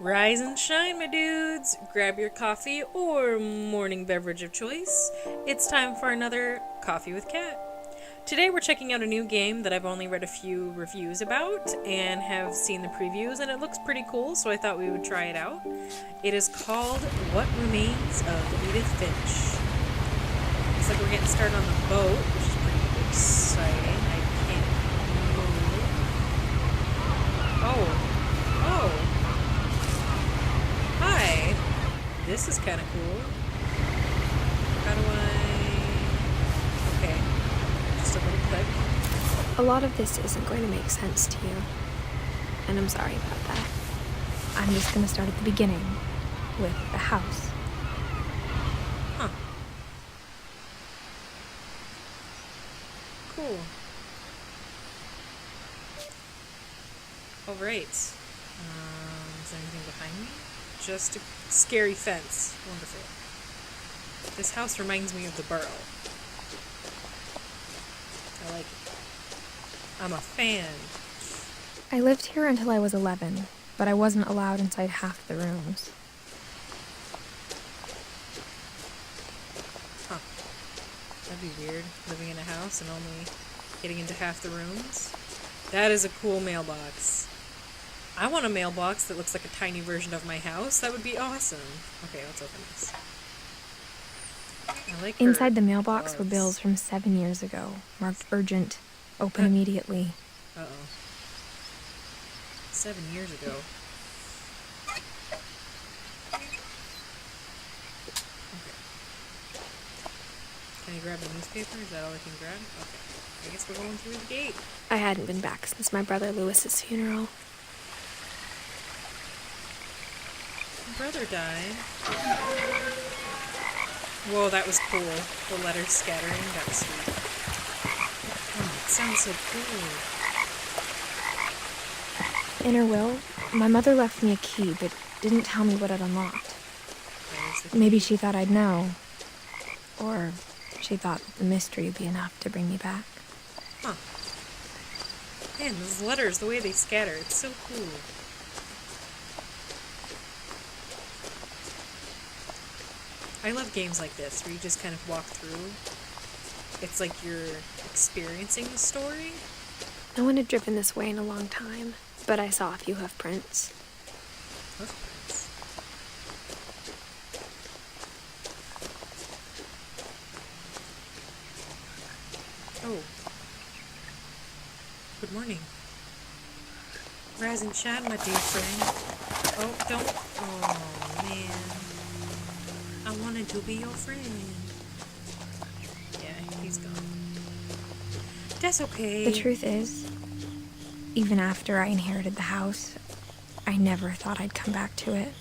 Rise and shine, my dudes! Grab your coffee or morning beverage of choice. It's time for another Coffee with Kat. Today we're checking out a new game that I've only read a few reviews about and have seen the previews, and it looks pretty cool, so I thought we would try it out. It is called What Remains of Edith Finch. Looks like we're getting started on the boat, which is pretty exciting. I can't move. Oh. Hi! This is kind of cool. How do I... Okay. Just a little click. A lot of this isn't going to make sense to you. And I'm sorry about that. I'm just going to start at the beginning, with the house. Huh. Cool. Alright. Is there anything behind me? Just a scary fence. Wonderful. This house reminds me of the Burrow. I like it. I'm a fan. I lived here until I was 11, but I wasn't allowed inside half the rooms. Huh. That'd be weird, living in a house and only getting into half the rooms. That is a cool mailbox. I want a mailbox that looks like a tiny version of my house. That would be awesome. Okay, let's open this. I like her Inside the mailbox gloves. were bills from 7 years ago, marked urgent, open immediately. Uh-oh. 7 years ago. Okay. Can I grab the newspaper? Is that all I can grab? Okay. I guess we're going through the gate. I hadn't been back since my brother Lewis's funeral. My brother died. Whoa, that was cool. The letters scattering. That was sweet. Oh, it sounds so cool. In her will, my mother left me a key, but didn't tell me what it unlocked. There's the key. Maybe she thought I'd know. Or she thought that the mystery would be enough to bring me back. Huh. Man, those letters, the way they scatter, it's so cool. I love games like this, where you just kind of walk through. It's like you're experiencing the story. No one had driven this way in a long time, but I saw a few hoof prints. Hoofprints. Oh. Good morning. Rise and shine, my dear friend. Oh, don't. Oh, man. I wanted to be your friend. Yeah, he's gone. That's okay. The truth is, even after I inherited the house, I never thought I'd come back to it.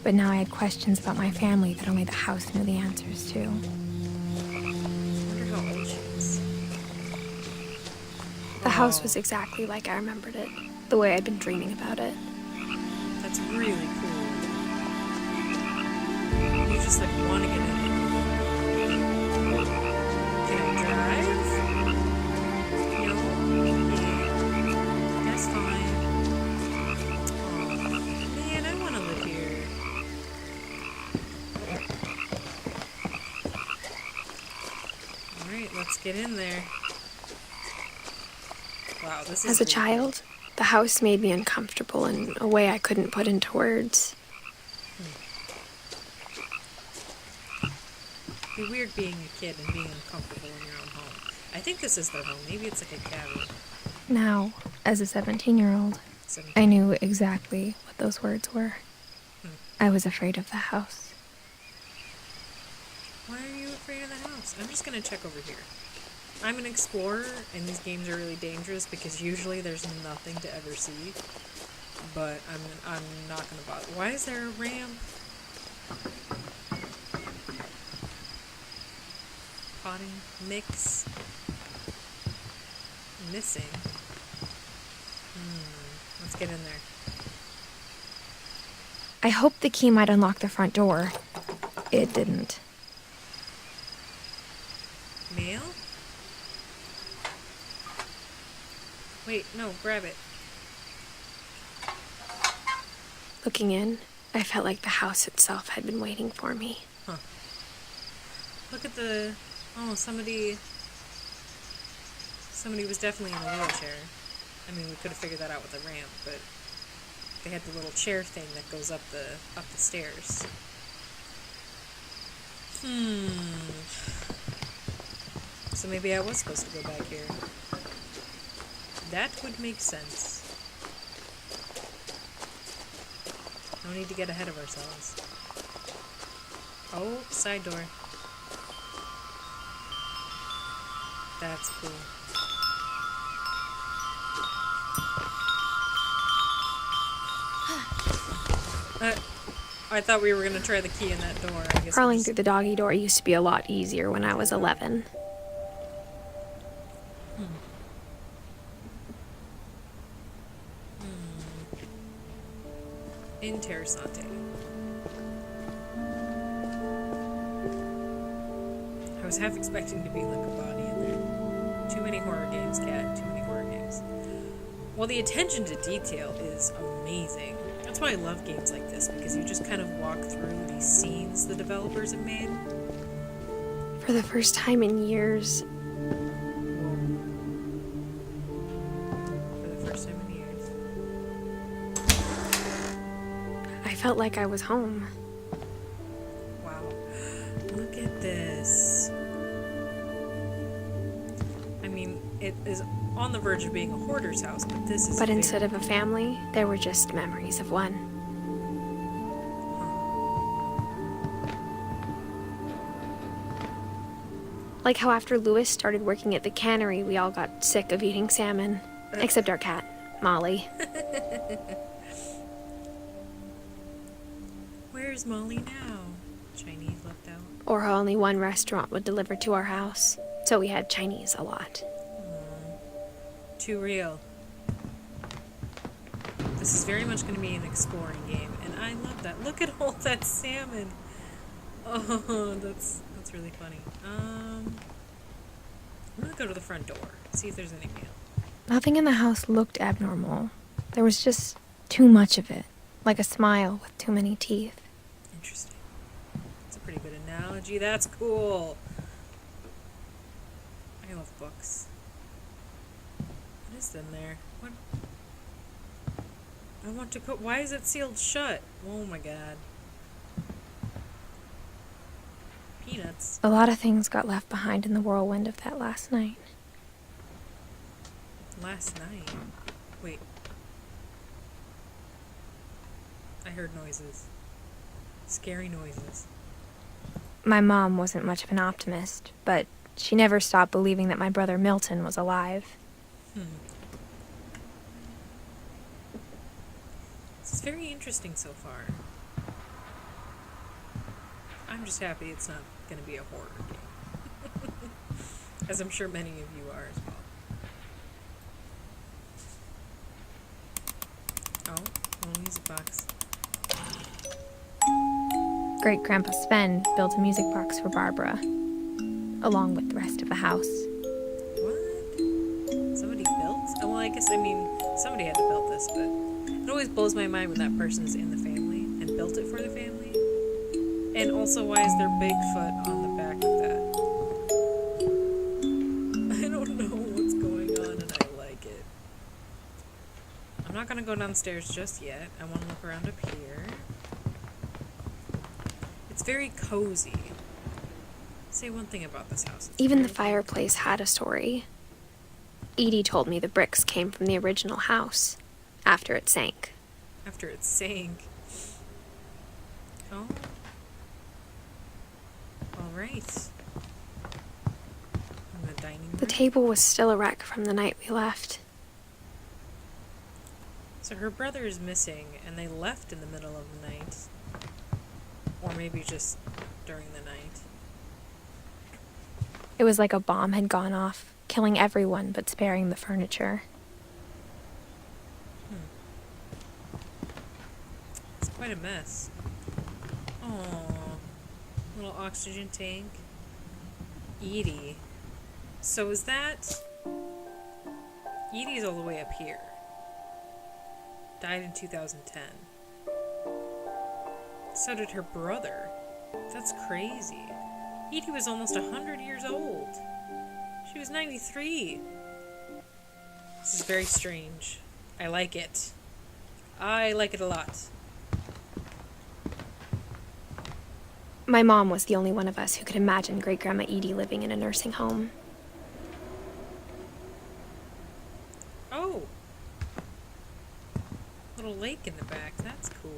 But now I had questions about my family that only the house knew the answers to. I wonder how old she is. The house was exactly like I remembered it, the way I'd been dreaming about it. That's really cool. You just like want to get in it. Can I drive? No? Yeah. That's fine. Oh, man, I want to live here. Alright, let's get in there. Wow, this is As a really child, the house made me uncomfortable in a way I couldn't put into words. It'd be weird being a kid and being uncomfortable in your own home. I think this is their home. Maybe it's like a cabin. Now, as a 17-year-old, 17. I knew exactly what those words were. Hmm. I was afraid of the house. Why are you afraid of the house? I'm just gonna check over here. I'm an explorer, and these games are really dangerous because usually there's nothing to ever see. But I'm not gonna bother. Why is there a ramp? Potting mix missing. Let's get in there. I hoped the key might unlock the front door. It didn't. Mail? Wait, no, grab it. Looking in, I felt like the house itself had been waiting for me. Huh. Look at the... Oh, somebody was definitely in a wheelchair. I mean, we could have figured that out with a ramp, but they had the little chair thing that goes up the stairs. So maybe I was supposed to go back here. That would make sense. No need to get ahead of ourselves. Oh, side door. That's cool. I thought we were gonna try the key in that door. I guess Crawling through the doggy door used to be a lot easier when I was 11. Interessante. I was half expecting to be like a body in there. Too many horror games, Kat. Too many horror games. Well, the attention to detail is amazing. That's why I love games like this, because you just kind of walk through these scenes the developers have made. For the first time in years, I felt like I was home. Wow. Look at this. I mean, it is on the verge of being a hoarder's house, but this is... But instead of a family, there were just memories of one. Like how after Louis started working at the cannery, we all got sick of eating salmon. Except our cat, Molly. Where's Molly now? Chinese left out. Or how only one restaurant would deliver to our house, so we had Chinese a lot. Too real. This is very much going to be an exploring game, and I love that. Look at all that salmon. Oh, that's really funny. I'm going to go to the front door, see if there's any mail. Nothing in the house looked abnormal. There was just too much of it, like a smile with too many teeth. Interesting. That's a pretty good analogy. That's cool. I love books. What is in there? What? I want to go. Why is it sealed shut? Oh my god. Peanuts. A lot of things got left behind in the whirlwind of that last night. Last night? Wait. I heard noises. Scary noises. My mom wasn't much of an optimist, but she never stopped believing that my brother Milton was alive. This is very interesting so far. I'm just happy it's not going to be a horror game. As I'm sure many of you are as well. Oh, little music box. Great-Grandpa Sven built a music box for Barbara, along with the rest of the house. What? Somebody built? Oh, well, I guess, somebody had to build this, but it always blows my mind when that person is in the family and built it for the family. And also, why is there Bigfoot on the back of that? I don't know what's going on, and I like it. I'm not going to go downstairs just yet. I want to look around up here. It's very cozy. Say one thing about this house. Even the fireplace had a story. Edie told me the bricks came from the original house, after it sank. After it sank? Oh. Alright. In the dining room. The table was still a wreck from the night we left. So her brother is missing, and they left in the middle of the night. Or maybe just during the night. It was like a bomb had gone off, killing everyone but sparing the furniture. It's quite a mess. Oh, little oxygen tank. Edie. So is that... Edie's all the way up here. Died in 2010. So did her brother. That's crazy. Edie was almost 100 years old. She was 93. This is very strange. I like it. I like it a lot. My mom was the only one of us who could imagine Great-Grandma Edie living in a nursing home. Oh. Little lake in the back. That's cool.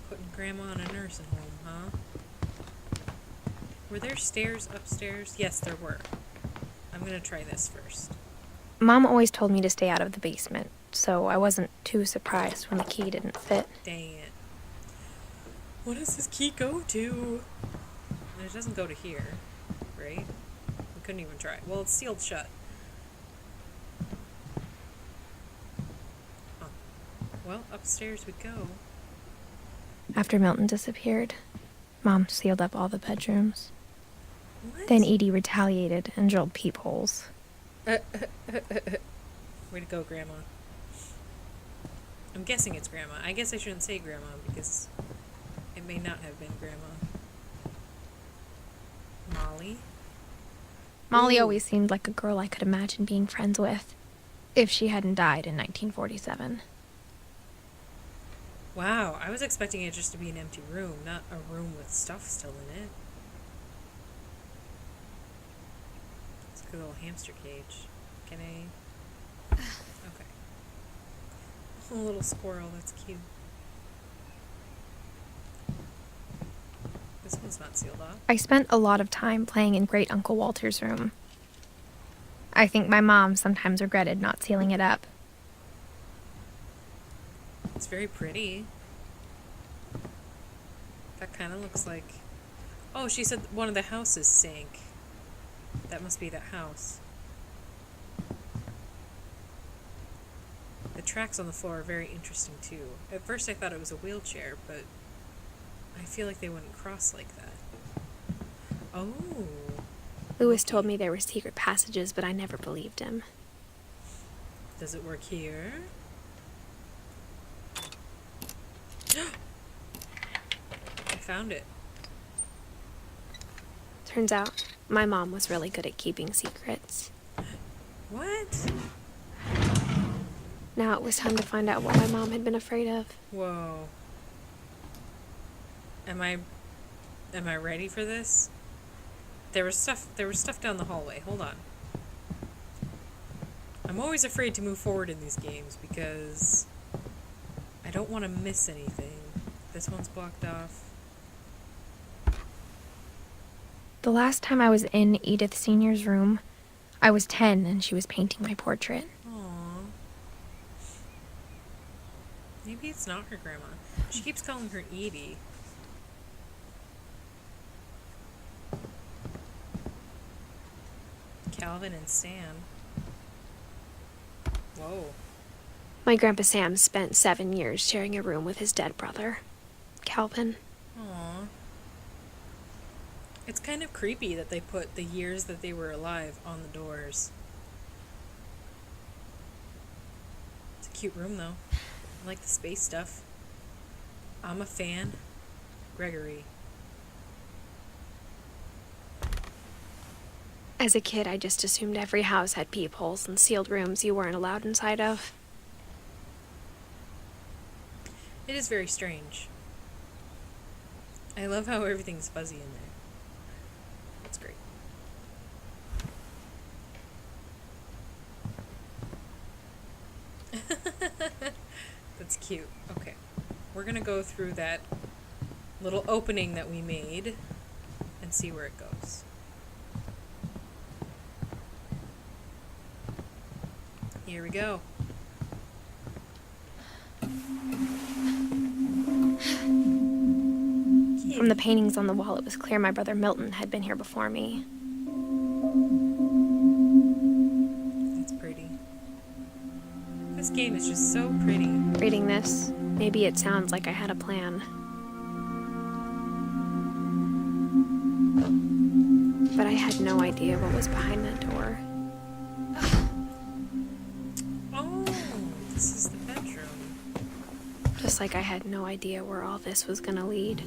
Putting Grandma in a nursing home, huh? Were there stairs upstairs? Yes, there were. I'm gonna try this first. Mom always told me to stay out of the basement, so I wasn't too surprised when the key didn't fit. Dang it. What does this key go to? It doesn't go to here, right? We couldn't even try. Well, it's sealed shut. Oh. Well, upstairs we go. After Milton disappeared, Mom sealed up all the bedrooms. What? Then Edie retaliated and drilled peepholes. Way to go, Grandma. I'm guessing it's Grandma. I guess I shouldn't say Grandma because it may not have been Grandma. Molly? Molly Ooh. always seemed like a girl I could imagine being friends with, if she hadn't died in 1947. Wow, I was expecting it just to be an empty room, not a room with stuff still in it. It's like a little hamster cage. Can I? Okay. A little squirrel, that's cute. This one's not sealed off. I spent a lot of time playing in Great Uncle Walter's room. I think my mom sometimes regretted not sealing it up. It's very pretty. That kind of looks like... Oh, she said one of the houses sank. That must be that house. The tracks on the floor are very interesting too. At first I thought it was a wheelchair, but I feel like they wouldn't cross like that. Oh. Lewis told me there were secret passages, but I never believed him. Does it work here? I found it. Turns out, my mom was really good at keeping secrets. What? Now it was time to find out what my mom had been afraid of. Whoa. Am I ready for this? There was stuff down the hallway. Hold on. I'm always afraid to move forward in these games because I don't want to miss anything. This one's blocked off. The last time I was in Edith Sr.'s room, I was 10 and she was painting my portrait. Aww. Maybe it's not her grandma. She keeps calling her Edie. Calvin and Sam. Whoa. My Grandpa Sam spent 7 years sharing a room with his dead brother, Calvin. Aww. It's kind of creepy that they put the years that they were alive on the doors. It's a cute room, though. I like the space stuff. I'm a fan. Gregory. As a kid, I just assumed every house had peepholes and sealed rooms you weren't allowed inside of. It is very strange. I love how everything's fuzzy in there. That's great. That's cute. Okay. We're gonna go through that little opening that we made and see where it goes. Here we go. From the paintings on the wall, it was clear my brother Milton had been here before me. That's pretty. This game is just so pretty. Reading this, maybe it sounds like I had a plan. But I had no idea what was behind that door. Oh, this is Just like I had no idea where all this was gonna lead.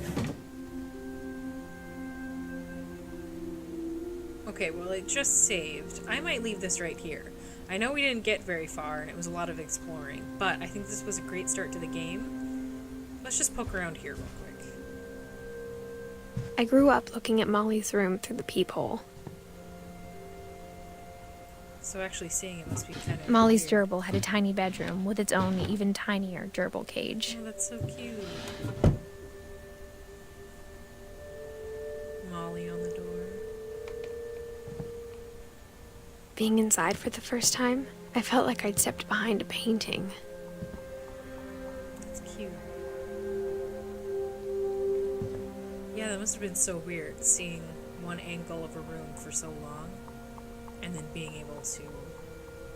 Okay, well, it just saved. I might leave this right here. I know we didn't get very far, and it was a lot of exploring, but I think this was a great start to the game. Let's just poke around here real quick. I grew up looking at Molly's room through the peephole. So actually seeing it must be kind of Molly's weird. gerbil had a tiny bedroom with its own even tinier gerbil cage. Oh, that's so cute. Molly on the door. Being inside for the first time, I felt like I'd stepped behind a painting. That's cute. Yeah, that must have been so weird, seeing one angle of a room for so long, and then being able to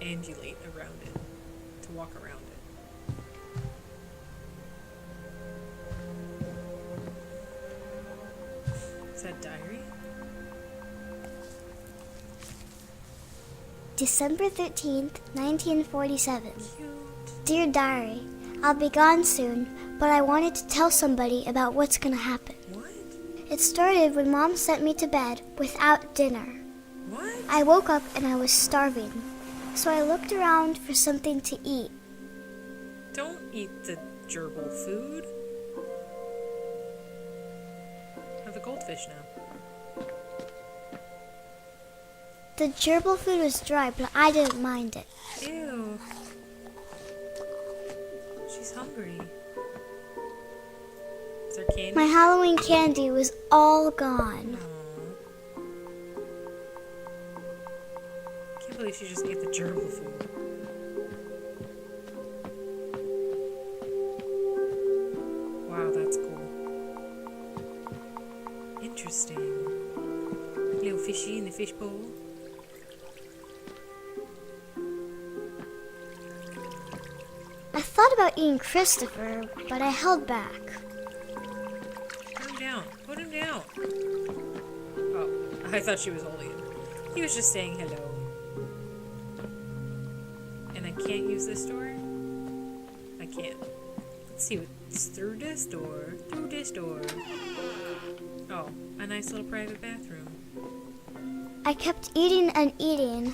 ambulate around it, to walk around it. Is that diary? December 13th, 1947. Cute. Dear Diary, I'll be gone soon, but I wanted to tell somebody about what's gonna happen. What? It started when Mom sent me to bed without dinner. What? I woke up and I was starving, so I looked around for something to eat. Don't eat the gerbil food. Have a goldfish now. The gerbil food was dry, but I didn't mind it. Ew. She's hungry. Is there candy? My Halloween candy was all gone. Aw. Can't believe she just ate the gerbil food. Wow, that's cool. Interesting. Little fishy in the fish bowl. I thought about eating Christopher, but I held back. Put him down. Put him down. Oh, I thought she was holding him. He was just saying hello. And I can't use this door? I can't. Let's see what's through this door. Through this door. Oh, a nice little private bathroom. I kept eating and eating.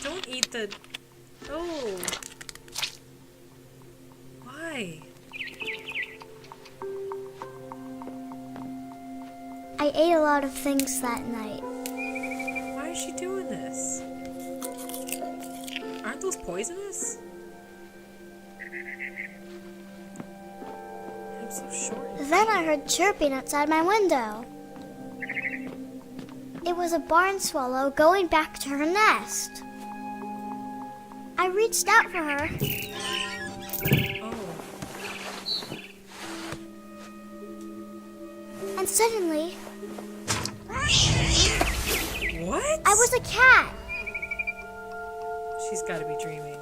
Don't eat the... Oh. Why? I ate a lot of things that night. Why is she doing this? Aren't those poisonous? I'm so short. Then I heard chirping outside my window. It was a barn swallow going back to her nest. I reached out for her. Oh. And suddenly, What? I was a cat. She's got to be dreaming.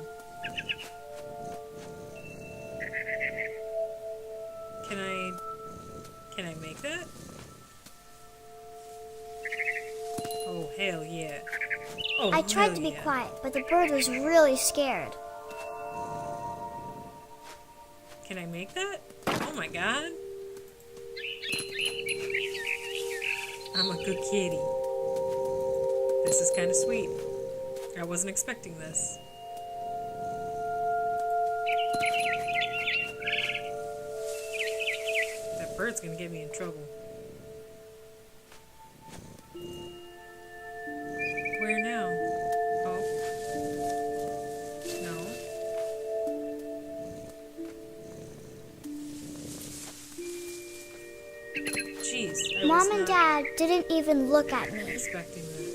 Can I make that? Oh, hell yeah. Oh, I tried hell to be yeah. quiet, but the bird was really scared. Can I make that? Oh my god. I'm a good kitty. This is kind of sweet. I wasn't expecting this. That bird's gonna get me in trouble. Where now? Oh. No. Jeez. I was Mom and not Dad didn't even look at me. expecting that.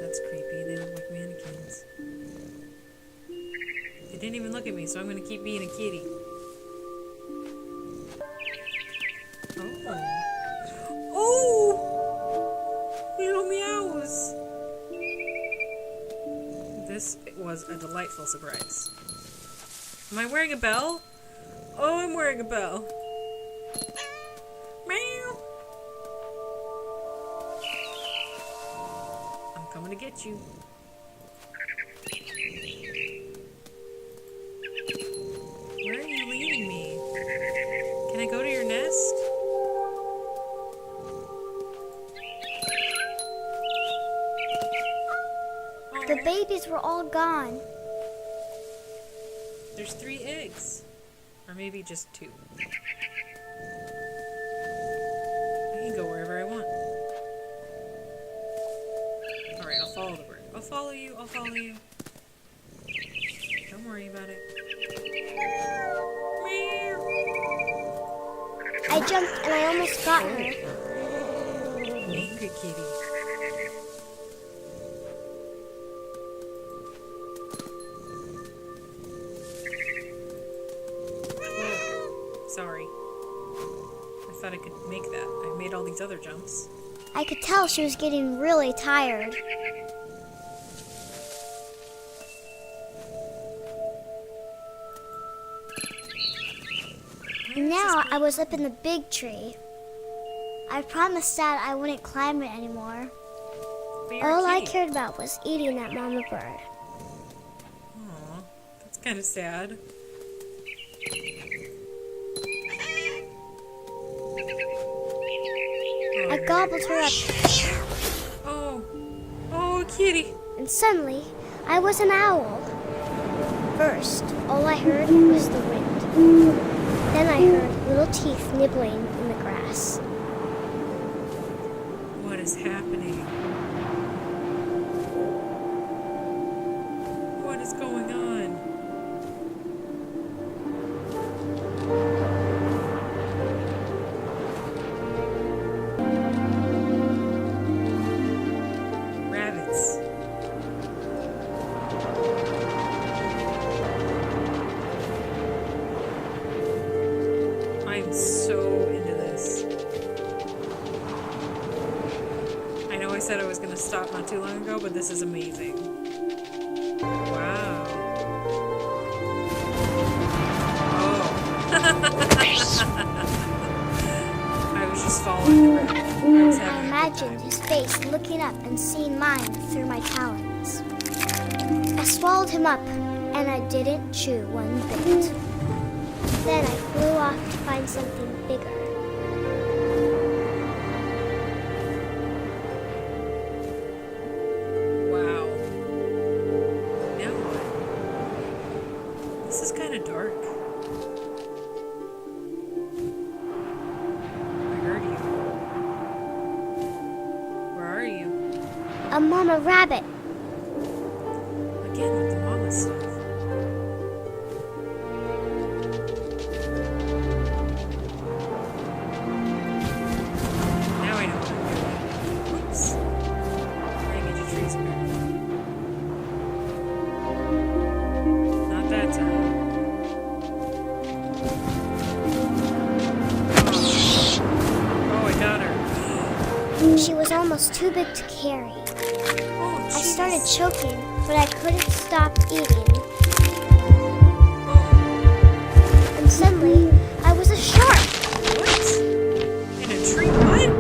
That's creepy. They look like mannequins. They didn't even look at me, so I'm gonna keep being a kitty. Oh. Oh! Little meows! This was a delightful surprise. Am I wearing a bell? Oh, I'm wearing a bell. Meow! I'm coming to get you. were all gone. There's 3 eggs. Or maybe just 2. I can go wherever I want. Alright, I'll follow the bird. I'll follow you, I'll follow you. Don't worry about it. Meow. I jumped and I almost got her. Angry kitty. Sorry. I thought I could make that. I made all these other jumps. I could tell she was getting really tired. And now I was up in the big tree. I promised Dad I wouldn't climb it anymore. All I cared about was eating that mama bird. Aw, that's kind of sad. I gobbled her up, Oh, oh, kitty. and suddenly I was an owl. First, all I heard was the wind. Then I heard little teeth nibbling in the grass. What is happening? What is going on? Rabbits. I'm so into this. I know I said I was going to stop not too long ago, but this is amazing. Wow. Oh. I was just following the rabbit. I was I having a good imagined time. his face looking up and seeing mine through my talons. I swallowed him up, and I didn't chew one bit. Then I flew off to find something bigger. Wow. Now what? This is kind of dark. I heard you. Where are you? A mama rabbit. Again with the mama stuff. Now I know what I'm doing. Oops. Running into tree spirit. Not that time. Oh, I got her. She was almost too big to carry. Oh, I started jeez. choking, but I couldn't stop eating. Oh, And suddenly, I was a shark. what? In a tree? What?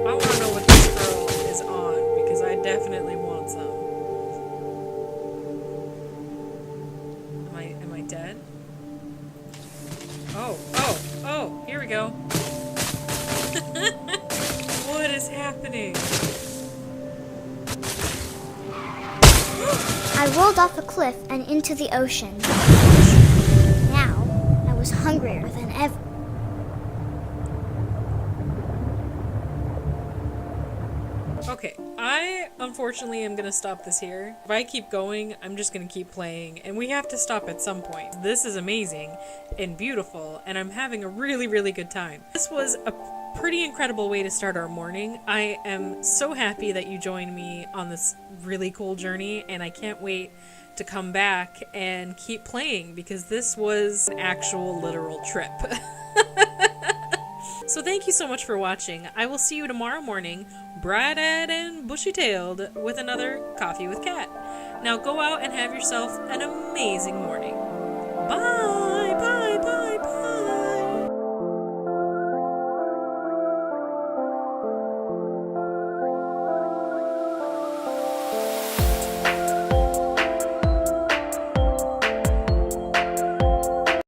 I want to know what this girl is on because I definitely want some. Am I dead? Oh, here we go. What is happening? I rolled off a cliff and into the ocean. Now, I was hungrier than ever. Okay, I unfortunately am gonna stop this here. If I keep going, I'm just gonna keep playing, and we have to stop at some point. This is amazing and beautiful, and I'm having a really, really good time. This was a pretty incredible way to start our morning. I am so happy that you joined me on this really cool journey, and I can't wait to come back and keep playing because this was an actual literal trip. So thank you so much for watching. I will see you tomorrow morning, bright-eyed and bushy-tailed, with another Coffee with Kat. Now go out and have yourself an amazing morning.